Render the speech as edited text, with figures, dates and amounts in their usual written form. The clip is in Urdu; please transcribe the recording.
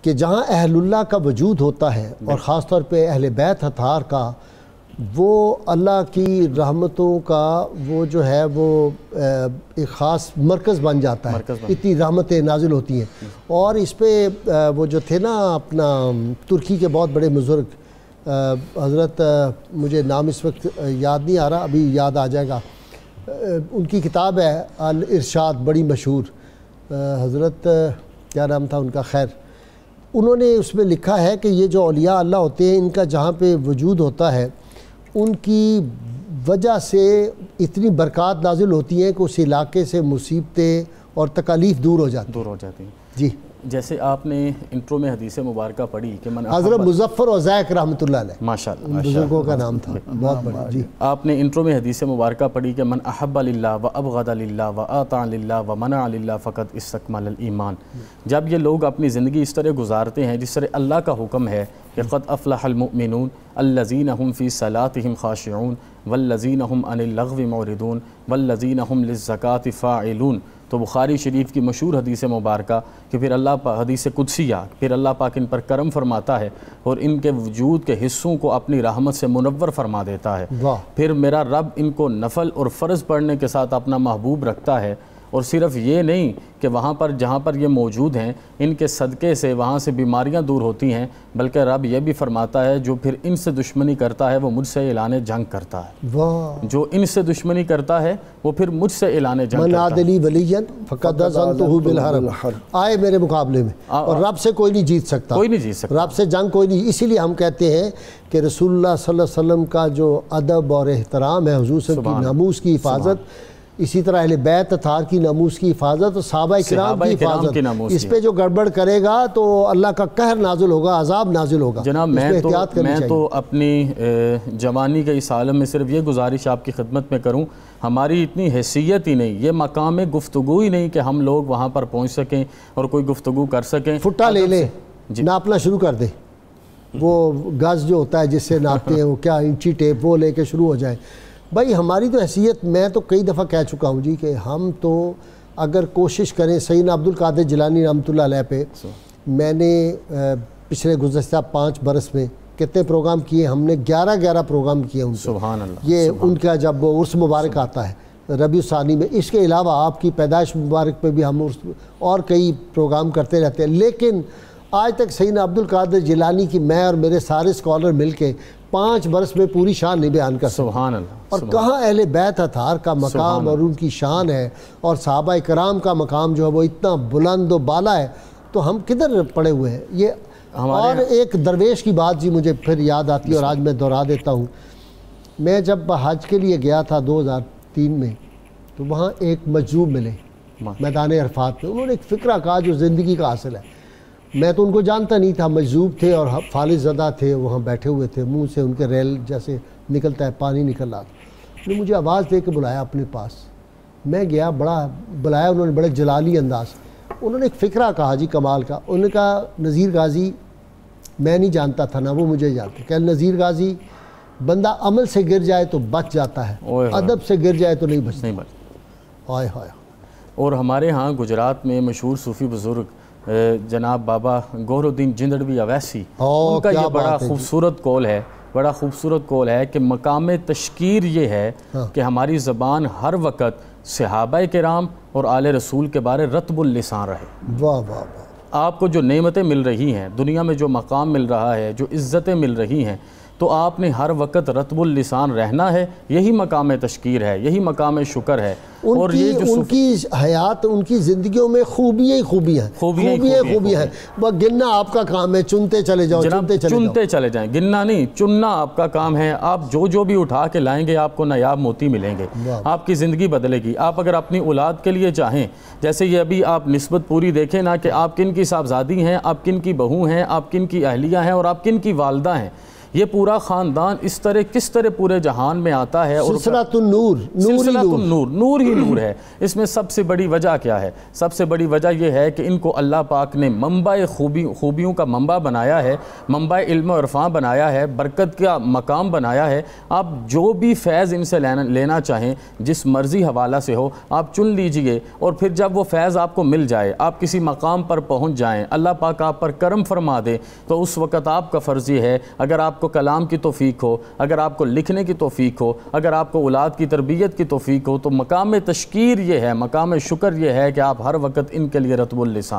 کہ جہاں اہل اللہ کا وجود ہوتا ہے اور خاص طور پہ اہل بیت اطہار کا، وہ اللہ کی رحمتوں کا وہ جو ہے وہ ایک خاص مرکز بن جاتا ہے، اتنی رحمتیں نازل ہوتی ہیں۔ اور اس پہ وہ جو تھے نا اپنا ترکی کے بہت بڑے بزرگ، حضرت مجھے نام اس وقت یاد نہیں آ رہا، ابھی یاد آ جائے گا، ان کی کتاب ہے الارشاد بڑی مشہور، حضرت کیا نام تھا ان کا، خیر انہوں نے اس میں لکھا ہے کہ یہ جو اولیاء اللہ ہوتے ہیں ان کا جہاں پہ وجود ہوتا ہے ان کی وجہ سے اتنی برکات نازل ہوتی ہیں کہ اس علاقے سے مصیبتیں اور تکالیف دور ہو جاتی ہیں۔ جی جیسے آپ نے انٹرو میں حدیث مبارکہ پڑھی کہ من حضرت مظفر وزائق رحمۃ اللہ علیہ، ماشاءاللہ ان بزرگوں کا نام تھا بہت بڑا۔ جی آپ نے انٹرو میں حدیث مبارکہ پڑھی کہ من احب للہ و ابغض للہ و اطاع للہ و منع للہ فقد استکمل الایمان۔ جب یہ لوگ اپنی زندگی اس طرح گزارتے ہیں جس طرح اللہ کا حکم ہے کہ قد افلح المؤمنون الذین هم فی صلاتهم خاشعون والذین هم عن اللغو معرضون والذین هم للزکاة فاعلون، تو بخاری شریف کی مشہور حدیث مبارکہ کہ پھر اللہ پاک، حدیث قدسیہ، پھر اللہ پاک ان پر کرم فرماتا ہے اور ان کے وجود کے حصوں کو اپنی رحمت سے منور فرما دیتا ہے۔ پھر میرا رب ان کو نفل اور فرض پڑھنے کے ساتھ اپنا محبوب رکھتا ہے، اور صرف یہ نہیں کہ وہاں پر جہاں پر یہ موجود ہیں ان کے صدقے سے وہاں سے بیماریاں دور ہوتی ہیں، بلکہ رب یہ بھی فرماتا ہے جو پھر ان سے دشمنی کرتا ہے وہ مجھ سے اعلان جنگ کرتا ہے۔ جو ان سے دشمنی کرتا ہے وہ پھر مجھ سے اعلان جنگ کرتا ہے۔ من عاد لی ولیًا فقد آذنتہ بالحرب، آئے میرے مقابلے میں، اور رب سے کوئی نہیں جیت سکتا، کوئی نہیں جیت سکتا، رب سے جنگ کوئی نہیں۔ اسی لیے ہم کہتے ہیں کہ رسول اللہ صلی اللہ علیہ وسلم کا جو ادب اور احترام ہے، حضور صلی اللہ علیہ وسلم کی ناموس کی حفاظت، اسی طرح اہل بیت اطہار کی ناموس کی حفاظت اور صحابہ کرام کی حفاظت، اس پہ جو گڑبڑ کرے گا تو اللہ کا قہر نازل ہوگا، عذاب نازل ہوگا۔ جناب میں تو اپنی جوانی کے اس عالم میں صرف یہ گزارش آپ کی خدمت میں کروں، ہماری اتنی حیثیت ہی نہیں، یہ مقام گفتگو ہی نہیں کہ ہم لوگ وہاں پر پہنچ سکیں اور کوئی گفتگو کر سکیں۔ فٹا لے لیں، ناپنا شروع کر دیں، وہ گز جو ہوتا ہے جس سے ناپتے ہیں، وہ کیا انچی ٹیپ وہ لے کے شروع ہو جائیں۔ بھائی ہماری تو حیثیت، میں تو کئی دفعہ کہہ چکا ہوں جی کہ ہم تو اگر کوشش کریں، سیدنا عبد القادر جیلانی رحمۃ اللہ علیہ پہ میں نے پچھلے گزشتہ 5 برس میں کتنے پروگرام کیے، ہم نے 11 پروگرام کیے ان سے۔ سبحان اللہ۔ یہ ان کا جب عرس مبارک آتا ہے ربیع الثانی میں، اس کے علاوہ آپ کی پیدائش مبارک پہ بھی ہم اور کئی پروگرام کرتے رہتے ہیں، لیکن آج تک سیدنا عبد القادر جیلانی کی میں اور میرے سارے اسکالر مل کے 5 برس میں پوری شان نہیں بیان کر سکتے۔ سبحان اللہ۔ اور کہاں اہل بیت اطہار کا مقام اور ان کی شان ہے، اور صحابہ کرام کا مقام جو ہے وہ اتنا بلند و بالا ہے، تو ہم کدھر پڑے ہوئے ہیں یہ۔ اور ایک درویش کی بات جی مجھے پھر یاد آتی ہے اور آج میں دہرا دیتا ہوں۔ میں جب حج کے لیے گیا تھا 2003 میں، تو وہاں ایک مجذوب ملے میدان عرفات میں، انہوں نے ایک فکرہ کہا جو زندگی کا حاصل ہے۔ میں تو ان کو جانتا نہیں تھا، مجذوب تھے اور فالج زدہ تھے، وہاں بیٹھے ہوئے تھے، منہ سے ان کے ریل جیسے نکلتا ہے پانی نکل رہا تھا۔ انہوں نے مجھے آواز دے کے بلایا اپنے پاس، میں گیا، بڑا بلایا انہوں نے بڑے جلالی انداز، انہوں نے ایک فکرہ کہا جی کمال کا، انہوں نے کہا نذیر غازی میں نہیں جانتا تھا نہ وہ مجھے جانتے، کہ نذیر غازی بندہ عمل سے گر جائے تو بچ جاتا ہے، ادب سے گر جائے تو نہیں بچتا۔ ہائے ہائے۔ اور ہمارے ہاں گجرات میں مشہور صوفی بزرگ جناب بابا گوہر الدین جندڑوی اویسی، ان کا یہ بڑا خوبصورت قول ہے کہ مقام تشکیر یہ ہے کہ ہماری زبان ہر وقت صحابہ کرام اور آل رسول کے بارے رطب اللسان رہے۔ واہ واہ واہ۔ آپ کو جو نعمتیں مل رہی ہیں، دنیا میں جو مقام مل رہا ہے، جو عزتیں مل رہی ہیں، تو آپ نے ہر وقت رطب اللسان رہنا ہے، یہی مقام تشکیر ہے، یہی مقام شکر ہے۔ اور یہ جو ان کی حیات، ان کی زندگیوں میں خوبیاں ہی خوبیاں ہیں، وہ گننا آپ کا کام ہے، چنتے چلے جاؤ، چنتے چلے جائیں، گننا نہیں، چننا آپ کا کام ہے۔ آپ جو بھی اٹھا کے لائیں گے آپ کو نایاب موتی ملیں گے، آپ کی زندگی بدلے گی۔ آپ اگر اپنی اولاد کے لیے چاہیں، جیسے یہ ابھی آپ نسبت پوری دیکھیں نا کہ آپ کن کی صاحبزادی ہیں، آپ کن کی بہو ہیں، آپ کن کی اہلیہ ہیں اور آپ کن کی والدہ ہیں، یہ پورا خاندان اس طرح کس طرح پورے جہان میں آتا ہے، اور سلسلۃ النور، سلسلۃ النور، نور ہی نور ہے۔ اس میں سب سے بڑی وجہ کیا ہے؟ سب سے بڑی وجہ یہ ہے کہ ان کو اللہ پاک نے منبع خوبیوں کا منبع بنایا ہے، منبع علم و عرفان بنایا ہے، برکت کا مقام بنایا ہے۔ آپ جو بھی فیض ان سے لینا چاہیں، جس مرضی حوالہ سے ہو، آپ چن لیجئے، اور پھر جب وہ فیض آپ کو مل جائے، آپ کسی مقام پر پہنچ جائیں، اللہ پاک آپ پر کرم فرما دے، تو اس وقت آپ کا فرض یہ ہے، اگر آپ کو کلام کی توفیق ہو، اگر آپ کو لکھنے کی توفیق ہو، اگر آپ کو اولاد کی تربیت کی توفیق ہو، تو مقام تشکیر یہ ہے، مقام شکر یہ ہے کہ آپ ہر وقت ان کے لیے رطب اللسان